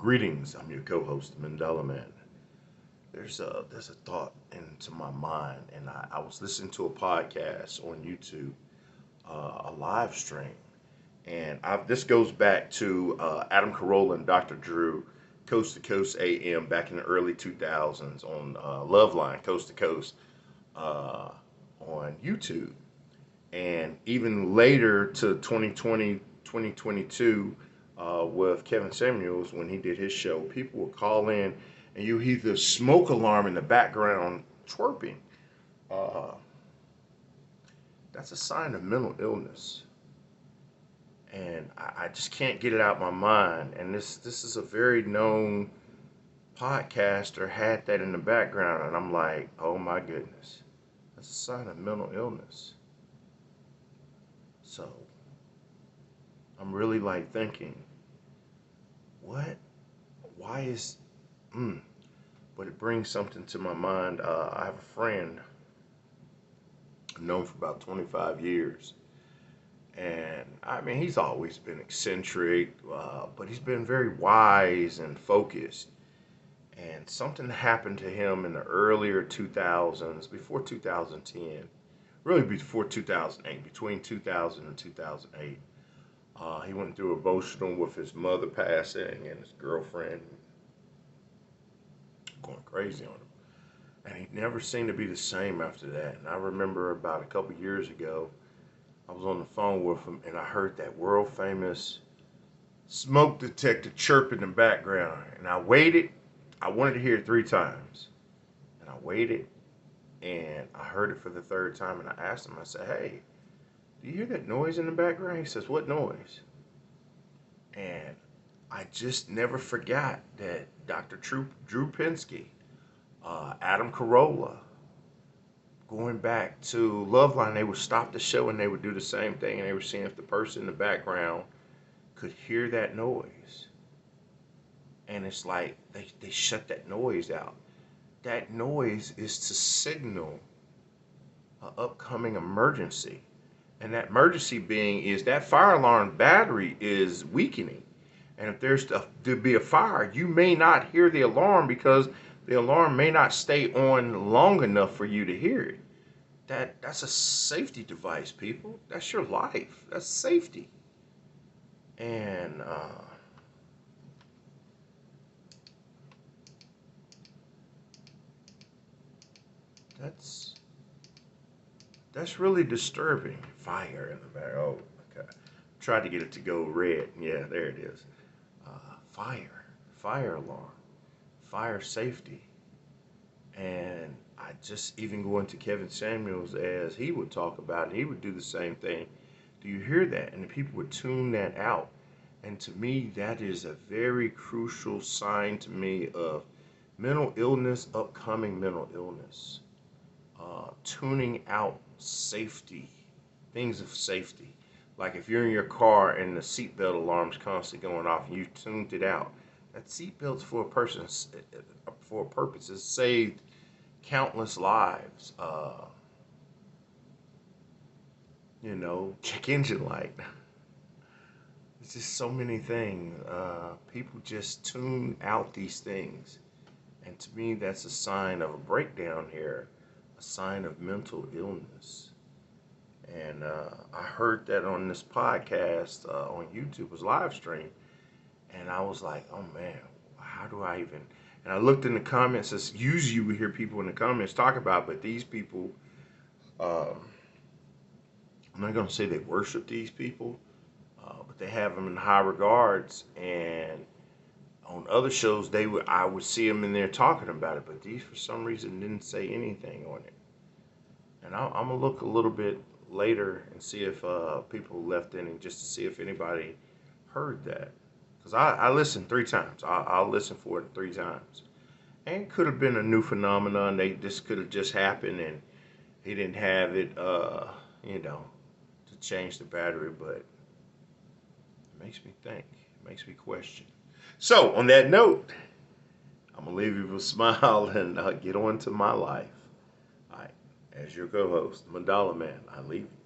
Greetings, I'm your co-host, Mandela Man. There's a thought into my mind, and I was listening to a podcast on YouTube, a live stream, and this goes back to Adam Carolla and Dr. Drew, Coast to Coast AM, back in the early 2000s on Loveline, Coast to Coast, uh, on YouTube, and even later to 2020, 2022, with Kevin Samuels when he did his show, people would call in and you hear the smoke alarm in the background chirping. Uh, that's a sign of mental illness. And I just can't get it out of my mind. And this is a very known podcaster had that in the background, and I'm like, oh my goodness, that's a sign of mental illness. So I'm really like thinking, what? Why is? Mm. But it brings something to my mind. I have a friend I've known for about 25 years, and I mean he's always been eccentric, but he's been very wise and focused. And something happened to him in the earlier 2000s, before 2010, really before 2008, between 2000 and 2008. He went through emotional with his mother passing and his girlfriend going crazy on him. And he never seemed to be the same after that. And I remember about a couple years ago, I was on the phone with him and I heard that world famous smoke detector chirp in the background. And I waited. I wanted to hear it 3 times. And I waited and I heard it for the third time. And I asked him, I said, hey, do you hear that noise in the background? He says, what noise? And I just never forgot that Dr. Drew Pinsky, Adam Carolla, going back to Loveline, they would stop the show and they would do the same thing, and they were seeing if the person in the background could hear that noise. And it's like they shut that noise out. That noise is to signal an upcoming emergency. And that emergency being is that fire alarm battery is weakening. And if there's to be a fire, you may not hear the alarm because the alarm may not stay on long enough for you to hear it. That's a safety device, people. That's your life. That's safety. And that's that's really disturbing. Fire in the back. Oh, okay. Tried to get it to go red. Yeah, there it is. Fire alarm, fire safety. And I just even going to Kevin Samuels as he would talk about it, he would do the same thing. Do you hear that? And the people would tune that out. And to me, that is a very crucial sign to me of mental illness, upcoming mental illness. Tuning out safety, things of safety. Like if you're in your car and the seatbelt alarm's constantly going off and you tuned it out, that seatbelt's for a person, for a purpose. It's saved countless lives. Check engine light. It's just so many things. People just tune out these things. And to me, that's a sign of a breakdown here, a sign of mental illness. And I heard that on this podcast on YouTube, it was live stream. And I was like, oh man, how do I even? And I looked in the comments, as usually you would hear people in the comments talk about, but these people, um, I'm not going to say they worship these people, but they have them in high regards. And on other shows, I would see them in there talking about it, but these for some reason didn't say anything on it. And I'm gonna look a little bit later and see if people left in, just to see if anybody heard that. Because I listened 3 times. I'll listen for it 3 times. And it could have been a new phenomenon. This could have just happened and he didn't have it, to change the battery. But it makes me think. It makes me question. So, on that note, I'm going to leave you with a smile and get on to my life. All right. As your co-host, Mandala Man, I leave you.